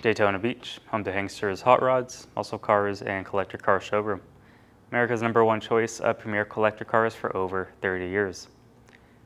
Daytona Beach, home to Hanksters hot rods, muscle cars, and collector car showroom. America's #1 choice of premier collector cars for over 30 years.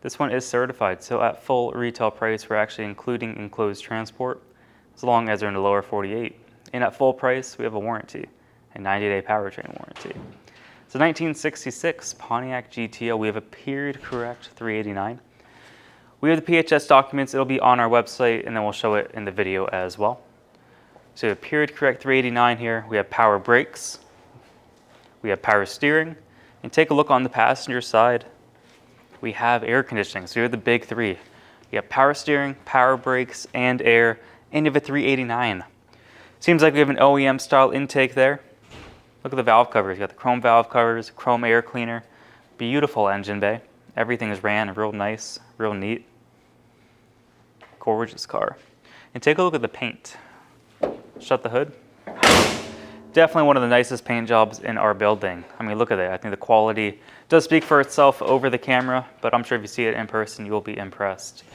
This one is certified, so at full retail price, we're actually including enclosed transport, as long as they're in the lower 48. And at full price, we have a warranty, a 90-day powertrain warranty. It's a 1966 Pontiac Gto. We have a period correct 389. We have the PHS documents. It'll be on our website, and then we'll show it in the video as well. So a period correct 389 here. We have power brakes. We have power steering. And take a look on the passenger side. We have air conditioning. So here are the big three. You have power steering, power brakes, and air, and you have a 389. Seems like we have an OEM style intake there. Look at the valve covers. You got the chrome valve covers, chrome air cleaner. Beautiful engine bay. Everything is ran real nice, real neat. Gorgeous car. And take a look at the paint. Shut the hood. Definitely one of the nicest paint jobs in our building. I mean, look at it. I think the quality does speak for itself over the camera, but I'm sure if you see it in person, you will be impressed.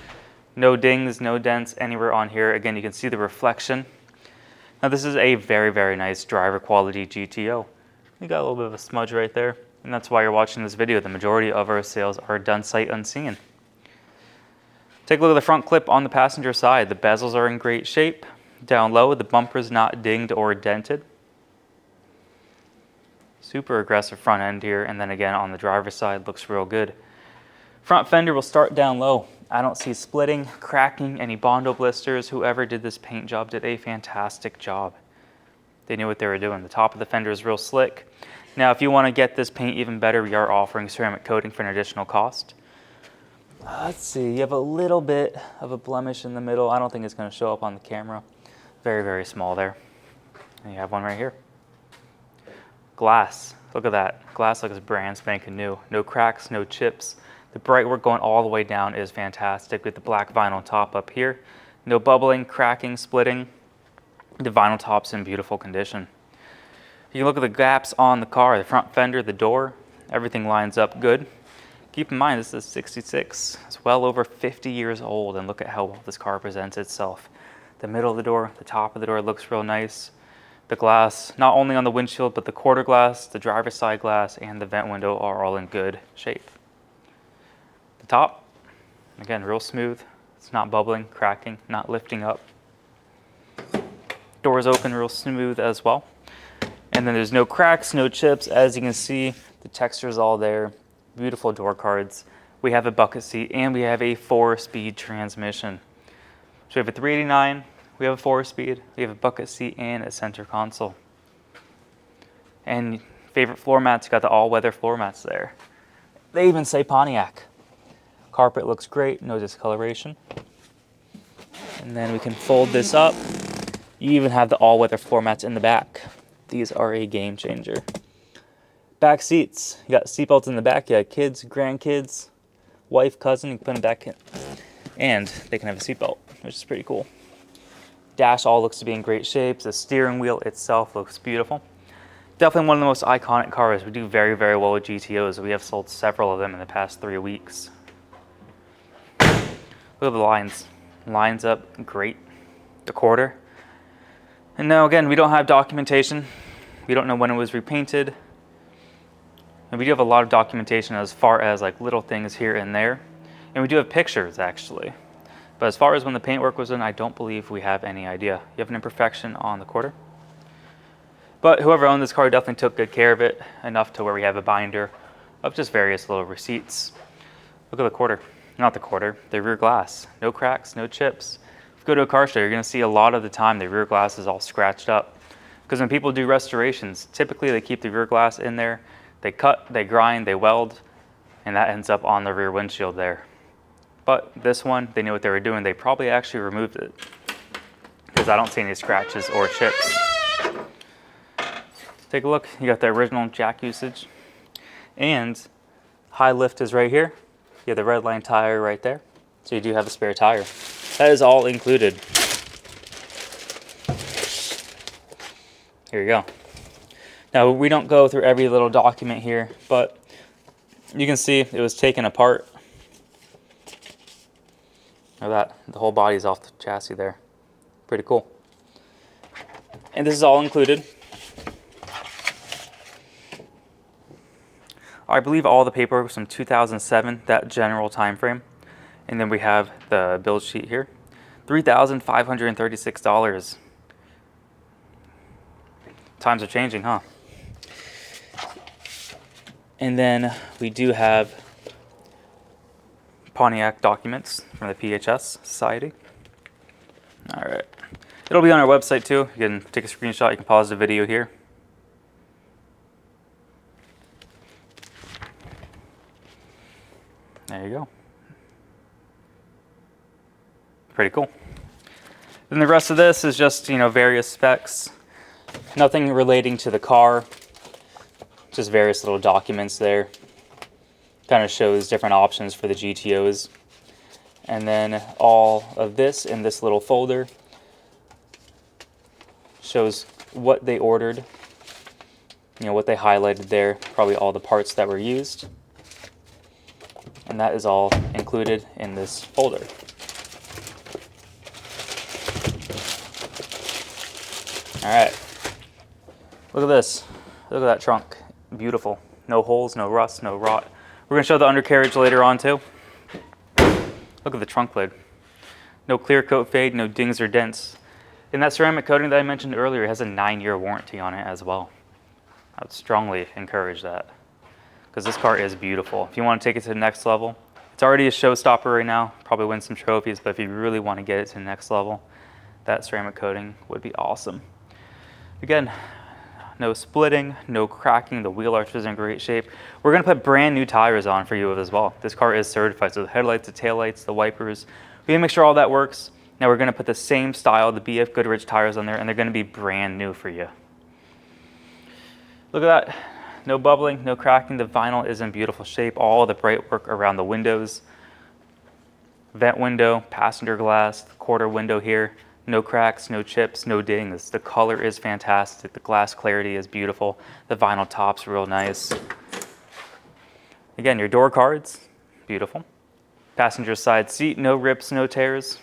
No dings, no dents anywhere on here. Again, you can see the reflection. Now, this is a very, very nice driver quality GTO. We got a little bit of a smudge right there, and that's why you're watching this video. The majority of our sales are done sight unseen. Take a look at the front clip on the passenger side. The bezels are in great shape. Down low, the bumper's not dinged or dented. Super aggressive front end here, and then again on the driver's side, looks real good. Front fender will start down low. I don't see splitting, cracking, any Bondo blisters. Whoever did this paint job did a fantastic job. They knew what they were doing. The top of the fender is real slick. Now, if you want to get this paint even better, we are offering ceramic coating for an additional cost. Let's see, you have a little bit of a blemish in the middle. I don't think it's going to show up on the camera. Very, very small there. And you have one right here. Glass, look at that. Glass looks brand spanking new. No cracks, no chips. The bright work going all the way down is fantastic with the black vinyl top up here. No bubbling, cracking, splitting. The vinyl top's in beautiful condition. You can look at the gaps on the car, the front fender, the door. Everything lines up good. Keep in mind, this is 66. It's well over 50 years old, and look at how well this car presents itself. The middle of the door, the top of the door looks real nice. The glass, not only on the windshield, but the quarter glass, the driver's side glass, and the vent window are all in good shape. The top, again, real smooth. It's not bubbling, cracking, not lifting up. Doors open real smooth as well. And then there's no cracks, no chips. As you can see, the texture is all there. Beautiful door cards. We have a bucket seat, and we have a 4-speed transmission. So we have a 389. We have a 4-speed, we have a bucket seat, and a center console. And favorite floor mats, you got the all-weather floor mats there. They even say Pontiac. Carpet looks great, no discoloration. And then we can fold this up. You even have the all-weather floor mats in the back. These are a game changer. Back seats, you got seatbelts in the back. You got kids, grandkids, wife, cousin, you can put them back in. And they can have a seatbelt, which is pretty cool. Dash all looks to be in great shape. The steering wheel itself looks beautiful. Definitely one of the most iconic cars. We do very, very well with GTOs. We have sold several of them in the past 3 weeks. Look at the lines. Lines up great. The quarter. And now again, we don't have documentation. We don't know when it was repainted. And we do have a lot of documentation as far as like little things here and there. And we do have pictures actually. But as far as when the paintwork was done, I don't believe we have any idea. You have an imperfection on the quarter. But whoever owned this car definitely took good care of it, enough to where we have a binder of just various little receipts. Look at the quarter. Not the quarter, the rear glass. No cracks, no chips. If you go to a car show, you're going to see a lot of the time the rear glass is all scratched up. Because when people do restorations, typically they keep the rear glass in there. They cut, they grind, they weld, and that ends up on the rear windshield there. But this one, they knew what they were doing. They probably actually removed it because I don't see any scratches or chips. Take a look. You got the original jack usage. And high lift is right here. You have the red line tire right there. So you do have a spare tire. That is all included. Here you go. Now, we don't go through every little document here, but you can see it was taken apart. Or that, the whole body's off the chassis there. Pretty cool. And this is all included. I believe all the paperwork was from 2007, that general time frame. And then we have the build sheet here. $3,536. Times are changing, huh? And then we do have Pontiac documents from the PHS Society. All right. It'll be on our website too. You can take a screenshot. You can pause the video here. There you go. Pretty cool. Then the rest of this is just, various specs. Nothing relating to the car. Just various little documents there. Kind of shows different options for the GTOs. And then all of this in this little folder shows what they ordered, what they highlighted there, probably all the parts that were used. And that is all included in this folder. All right, look at this. Look at that trunk, beautiful. No holes, no rust, no rot. We're gonna show the undercarriage later on too. Look at the trunk lid. No clear coat fade, no dings or dents. And that ceramic coating that I mentioned earlier has a 9-year warranty on it as well. I would strongly encourage that because this car is beautiful. If you want to take it to the next level, it's already a showstopper right now, probably win some trophies, but if you really want to get it to the next level, that ceramic coating would be awesome. Again, no splitting, no cracking, the wheel arch is in great shape. We're gonna put brand new tires on for you as well. This car is certified, so the headlights, the taillights, the wipers, we gotta make sure all that works. Now we're gonna put the same style, the BF Goodrich tires on there, and they're gonna be brand new for you. Look at that, no bubbling, no cracking. The vinyl is in beautiful shape. All the bright work around the windows. Vent window, passenger glass, quarter window here. No cracks, no chips, no dings. The color is fantastic. The glass clarity is beautiful. The vinyl top's real nice. Again, your door cards, beautiful. Passenger side seat, no rips, no tears.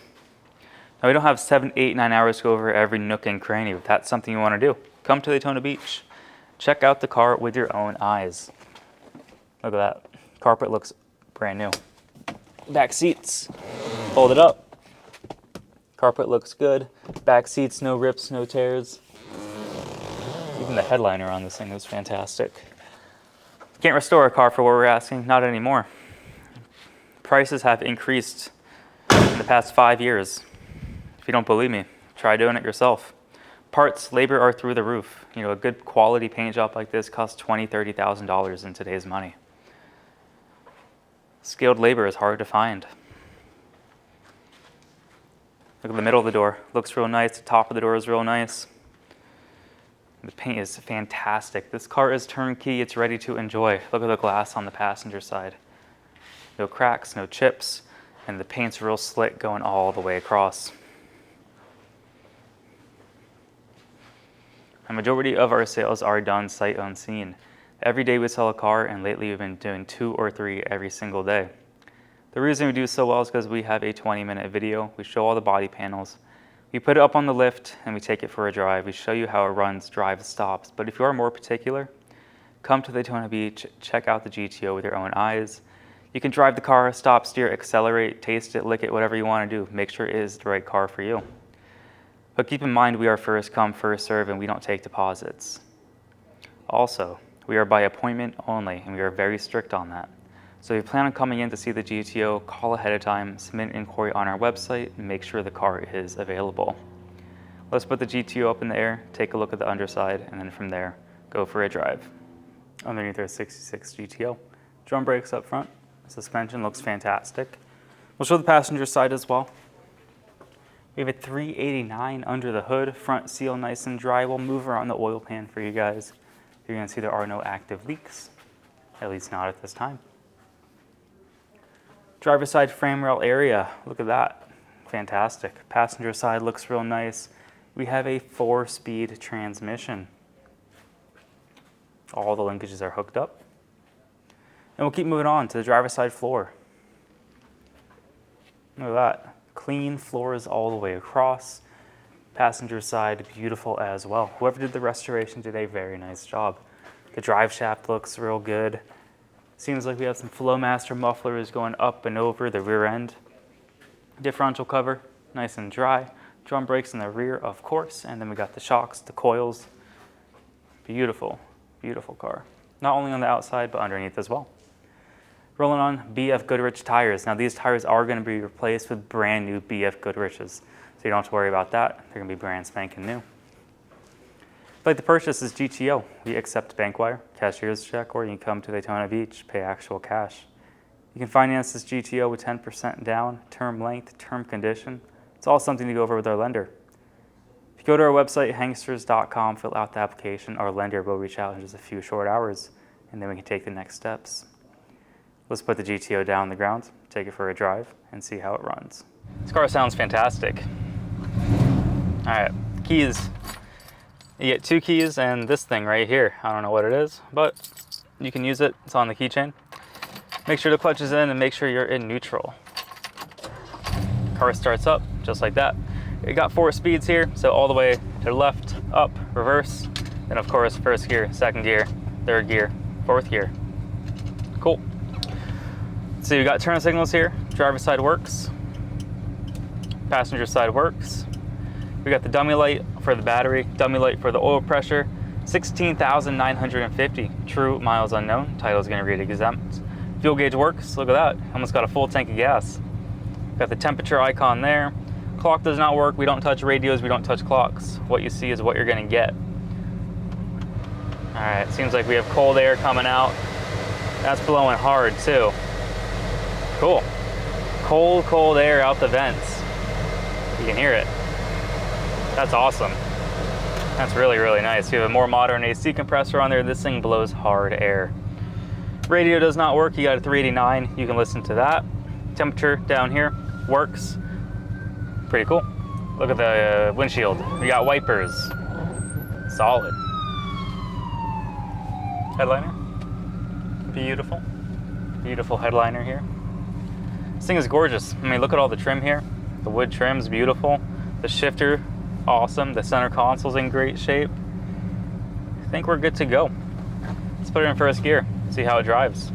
Now we don't have 7, 8, 9 hours to go over every nook and cranny. If that's something you want to do, come to Daytona Beach. Check out the car with your own eyes. Look at that. Carpet looks brand new. Back seats, fold it up. Carpet looks good. Back seats, no rips, no tears. Even the headliner on this thing is fantastic. Can't restore a car for what we're asking, not anymore. Prices have increased in the past 5 years. If you don't believe me, try doing it yourself. Parts, labor are through the roof. A good quality paint job like this costs $20,000, $30,000 in today's money. Skilled labor is hard to find. Look at the middle of the door. Looks real nice. The top of the door is real nice. The paint is fantastic. This car is turnkey. It's ready to enjoy. Look at the glass on the passenger side. No cracks, no chips, and the paint's real slick going all the way across. A majority of our sales are done sight unseen. Every day we sell a car, and lately we've been doing 2 or 3 every single day. The reason we do so well is because we have a 20-minute video. We show all the body panels. We put it up on the lift and we take it for a drive. We show you how it runs, drives, stops. But if you are more particular, come to Daytona Beach, check out the GTO with your own eyes. You can drive the car, stop, steer, accelerate, taste it, lick it, whatever you want to do. Make sure it is the right car for you. But keep in mind, we are first come, first serve, and we don't take deposits. Also, we are by appointment only, and we are very strict on that. So if you plan on coming in to see the GTO, call ahead of time, submit an inquiry on our website, and make sure the car is available. Let's put the GTO up in the air, take a look at the underside, and then from there, go for a drive. Underneath our 66 GTO. Drum brakes up front. Suspension looks fantastic. We'll show the passenger side as well. We have a 389 under the hood, front seal nice and dry. We'll move around the oil pan for you guys. You're gonna see there are no active leaks, at least not at this time. Driver's side frame rail area, look at that, fantastic. Passenger side looks real nice. We have a 4-speed transmission. All the linkages are hooked up. And we'll keep moving on to the driver's side floor. Look at that. Clean floors all the way across. Passenger side, beautiful as well. Whoever did the restoration did a very nice job. The drive shaft looks real good. Seems like we have some Flowmaster mufflers going up and over the rear end. Differential cover, nice and dry. Drum brakes in the rear, of course. And then we got the shocks, the coils. Beautiful, beautiful car. Not only on the outside, but underneath as well. Rolling on BF Goodrich tires. Now these tires are going to be replaced with brand new BF Goodriches. So you don't have to worry about that. They're going to be brand spanking new. If you'd like to purchase this GTO, we accept bank wire, cashier's check, or you can come to Daytona Beach, pay actual cash. You can finance this GTO with 10% down, term length, term condition. It's all something to go over with our lender. If you go to our website, Hanksters.com, fill out the application, our lender will reach out in just a few short hours, and then we can take the next steps. Let's put the GTO down on the ground, take it for a drive, and see how it runs. This car sounds fantastic. All right, keys. You get 2 keys and this thing right here. I don't know what it is, but you can use it. It's on the keychain. Make sure the clutch is in and make sure you're in neutral. Car starts up just like that. It got 4 speeds here, so all the way to the left, up, reverse, then of course first gear, second gear, third gear, fourth gear. Cool. So you got turn signals here. Driver side works. Passenger side works. We got the dummy light for the battery, dummy light for the oil pressure. 16,950 true miles unknown. Title's gonna read exempt. Fuel gauge works. Look at that. Almost got a full tank of gas. Got the temperature icon there. Clock does not work. We don't touch radios. We don't touch clocks. What you see is what you're gonna get. All right. Seems like we have cold air coming out. That's blowing hard too. Cool. Cold air out the vents. You can hear it. That's awesome. That's really, really nice. You have a more modern AC compressor on there. This thing blows hard air. Radio does not work. You got a 389. You can listen to that. Temperature down here works. Pretty cool. Look at the windshield. We got wipers. Solid. Headliner. Beautiful. Beautiful headliner here. This thing is gorgeous. I mean, look at all the trim here. The wood trim's beautiful. The shifter, awesome. The center console's in great shape. I think we're good to go. Let's put it in first gear, see how it drives.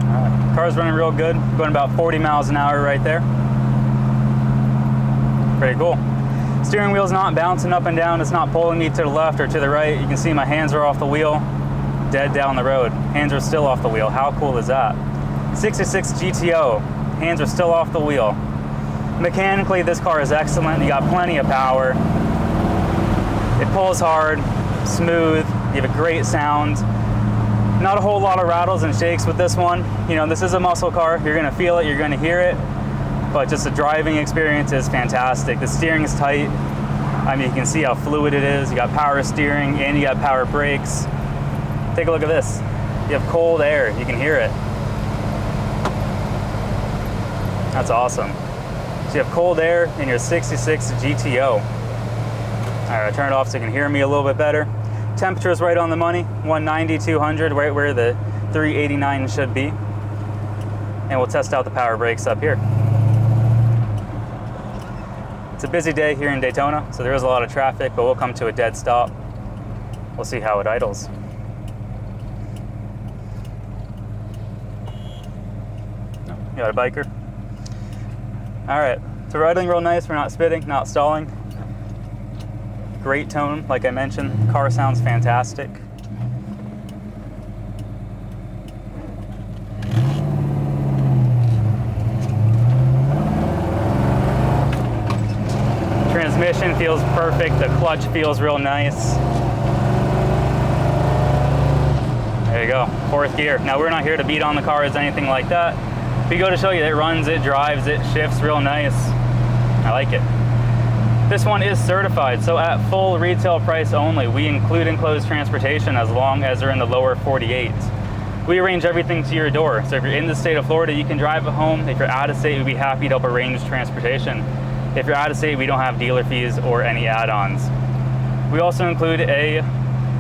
All right, car's running real good. Going about 40 miles an hour right there. Pretty cool. Steering wheel's not bouncing up and down. It's not pulling me to the left or to the right. You can see my hands are off the wheel. Dead down the road. Hands are still off the wheel. How cool is that? 66 GTO. Hands are still off the wheel. Mechanically, this car is excellent. You got plenty of power. It pulls hard, smooth. You have a great sound. Not a whole lot of rattles and shakes with this one. You know, this is a muscle car. You're gonna feel it, you're gonna hear it, but just the driving experience is fantastic. The steering is tight. I mean, you can see how fluid it is. You got power steering and you got power brakes. Take a look at this. You have cold air, you can hear it. That's awesome. So you have cold air in your 66 GTO. All right, I'll turn it off so you can hear me a little bit better. Temperature is right on the money, 190, 200, right where the 389 should be. And we'll test out the power brakes up here. It's a busy day here in Daytona, so there is a lot of traffic, but we'll come to a dead stop. We'll see how it idles. You got a biker. All right, so we're idling real nice. We're not spitting, not stalling. Great tone, like I mentioned. Car sounds fantastic. Transmission feels perfect. The clutch feels real nice. There you go, fourth gear. Now we're not here to beat on the cars, anything like that. We go to show you that it runs, it drives, it shifts real nice. I like it. This one is certified, so at full retail price only, we include enclosed transportation as long as they're in the lower 48. We arrange everything to your door. So if you're in the state of Florida, you can drive it home. If you're out of state, we'd be happy to help arrange transportation. If you're out of state, we don't have dealer fees or any add-ons. We also include a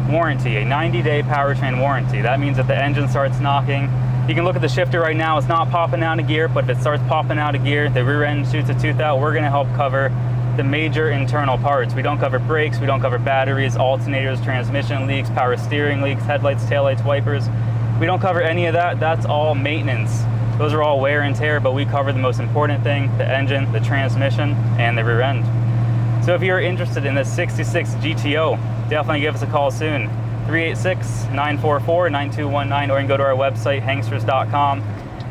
warranty, a 90-day powertrain warranty. That means if the engine starts knocking, You can look at the shifter right now. It's not popping out of gear, but if it starts popping out of gear, the rear end shoots a tooth out. We're gonna help cover the major internal parts. We don't cover brakes, we don't cover batteries, alternators, transmission leaks, power steering leaks, headlights, taillights, wipers. We don't cover any of that. That's all maintenance. Those are all wear and tear, but we cover the most important thing, the engine, the transmission, and the rear end. So if you're interested in this 66 GTO, definitely give us a call soon. 386-944-9219, or you can go to our website, Hanksters.com.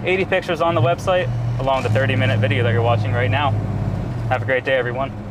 80 pictures on the website, along with a 30-minute video that you're watching right now. Have a great day, everyone.